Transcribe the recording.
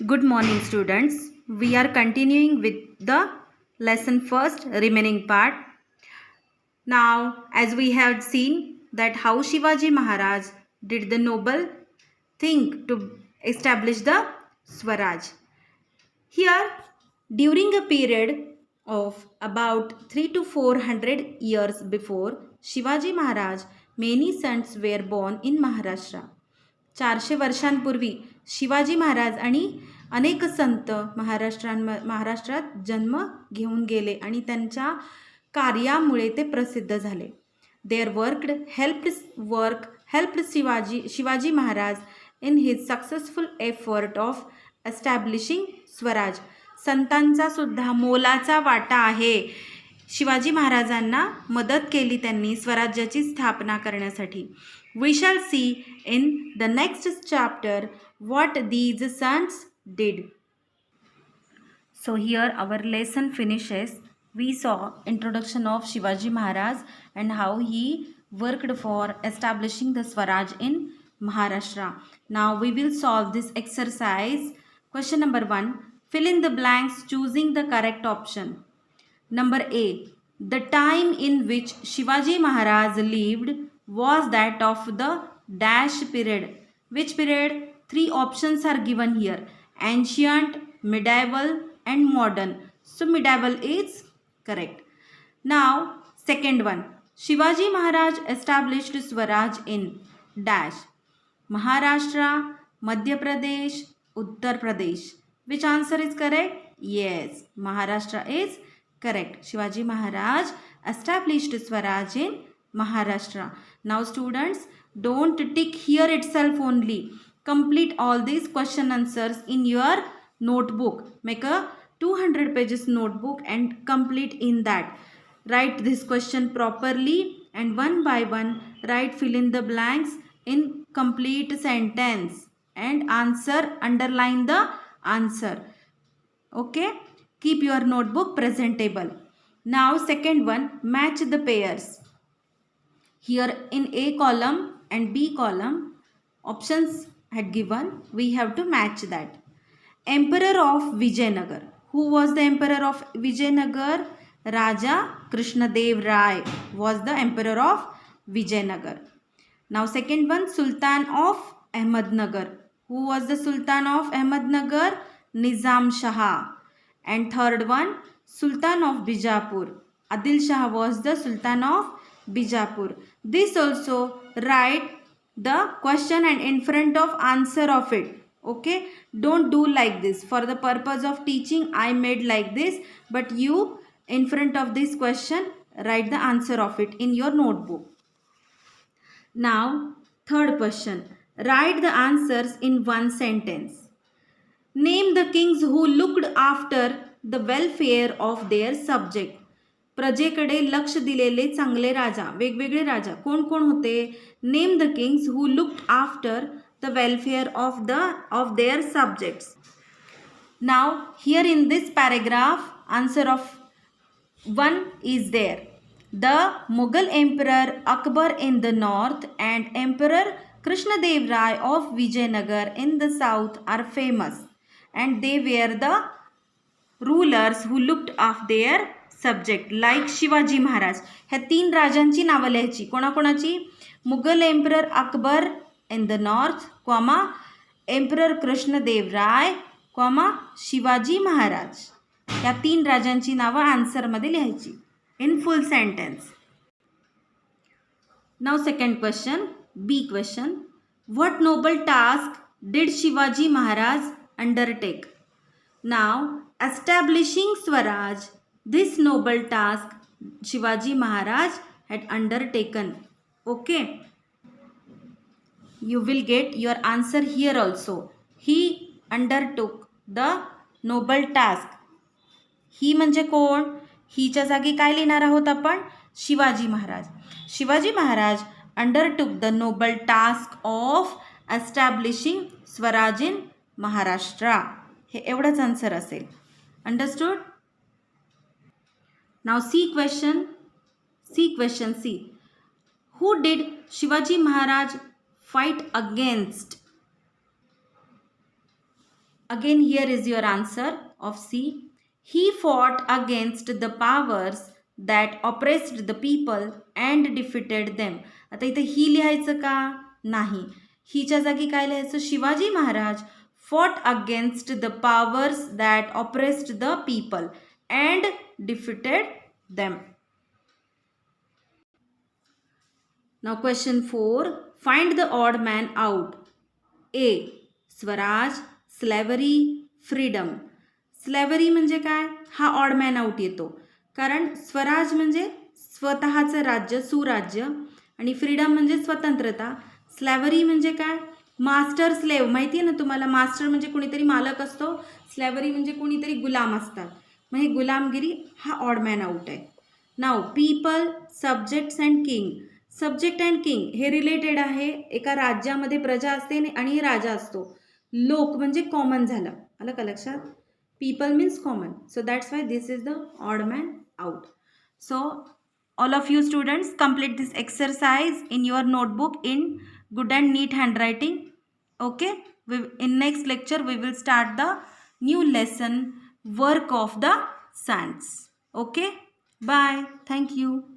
Good morning, students. We are continuing with the lesson first, remaining part. Now, as we have seen that how Shivaji Maharaj did the noble thing to establish the Swaraj. Here, during a period of about 3 to 400 years before Shivaji Maharaj, many sons were born in Maharashtra. 400 वर्षांपूर्वी शिवाजी महाराज आणि अनेक संत महाराष्ट्रात जन्म घेऊन गेले आणि त्यांच्या कार्यामुळे ते प्रसिद्ध झाले. Their helped Shivaji Maharaj in his successful effort of establishing swaraj. संतांचा सुद्धा मोलाचा वाटा आहे. शिवाजी महाराजांना मदत केली त्यांनी स्वराज्याची स्थापना करण्यासाठी. We shall see in the next chapter what these sons did. So here our lesson finishes. We saw introduction of Shivaji Maharaj and how he worked for establishing the Swaraj in Maharashtra. Now we will solve this exercise. Question number 1. Fill in the blanks choosing the correct option. Number A. The time in which Shivaji Maharaj lived was that of the dash period. Which period? 3 options are given here. Ancient, medieval and modern. So medieval is correct. Now second one. Shivaji Maharaj established Swaraj in dash. Maharashtra, Madhya Pradesh, Uttar Pradesh. Which answer is correct? Yes, Maharashtra is correct. Shivaji Maharaj established Swaraj in Maharashtra. Now students, don't tick here itself only. Complete all these question answers in your notebook. Make a 200 pages notebook and complete in that. Write this question properly and one by one write fill in the blanks in complete sentence and answer, underline the answer. Okay? Keep your notebook presentable. Now second one, match the pairs. Here in A column and B column options had given, we have to match that. Emperor of Vijayanagar. Who was the emperor of Vijayanagar? Raja Krishnadev Rai was the emperor of Vijayanagar. Now second one, Sultan of Ahmednagar. Who was the Sultan of Ahmednagar? Nizam Shah. And third one, Sultan of Bijapur. Adil Shah was the Sultan of Bijapur. This also write the question and in front of answer of it. Okay, don't do like this. For the purpose of teaching I made like this, but you in front of this question write the answer of it in your notebook. Now third question, write the answers in one sentence. Name the kings who looked after the welfare of their subject. प्रजेकडे लक्ष दिलेले चांगले राजा, वेगवेगळे राजा कोण कोण होते? Name the Kings who looked after the welfare of their subjects. Now here in this paragraph answer of 1 is there. The Mughal Emperor Akbar in the north and Emperor Krishnadev Rai of Vijayanagar in the south are famous and they were the rulers who looked after their subject like Shivaji Maharaj. ह्या 3 राजांची नावं लिहायची. कोणाकोणाची? Mughal emperor Akbar in the north comma emperor Krishnadeva Raya comma Shivaji Maharaj. या 3 राजांची नावं आन्सरमध्ये लिहायची in full sentence. Now second question, B question. What noble task did Shivaji Maharaj undertake? Now establishing swaraj, this noble task Shivaji Maharaj had undertaken. Okay, you will get your answer here also. He undertook the noble task. ही म्हणजे कोण? हीच्या जागी काय लिहिणार आहोत आपण? Shivaji Maharaj. Shivaji Maharaj undertook the noble task of establishing Swaraj in Maharashtra. हे एवढंच answer असेल. Understood? Now C question C. Who did Shivaji Maharaj fight against? Again, here is your answer of C. He fought against the powers that oppressed the people and defeated them. आता इथे ही लिहायचं का? नाही. हीच्या जागी काय लिहायचं? Shivaji Maharaj fought against the powers that oppressed the people and defeated them. Now question 4. Find the odd man out. A. Swaraj, slavery, freedom. Slavery म्हणजे काय? हा ऑड मॅन आउट येतो, कारण स्वराज म्हणजे स्वतःचं राज्य, सुराज्य, आणि फ्रीडम म्हणजे स्वतंत्रता. स्लॅव्हरी म्हणजे काय? मास्टर स्लेव्ह, माहिती आहे ना तुम्हाला. मास्टर म्हणजे कोणीतरी मालक असतो, स्लॅव्हरी म्हणजे कोणीतरी गुलाम असतात. मग हे गुलामगिरी हा ऑड मॅन आउट आहे. नाव people, subjects and king. Subject and king हे रिलेटेड आहे. एका राज्यामध्ये प्रजा असते आणि राजा असतो. लोक म्हणजे कॉमन झालं, आलं का लक्षात? People means common, so that's why this is the odd man out. So all of you students complete this exercise in your notebook in good and neat handwriting. Okay, in next lecture we will start the new lesson, work of the sands. Okay, bye, thank you.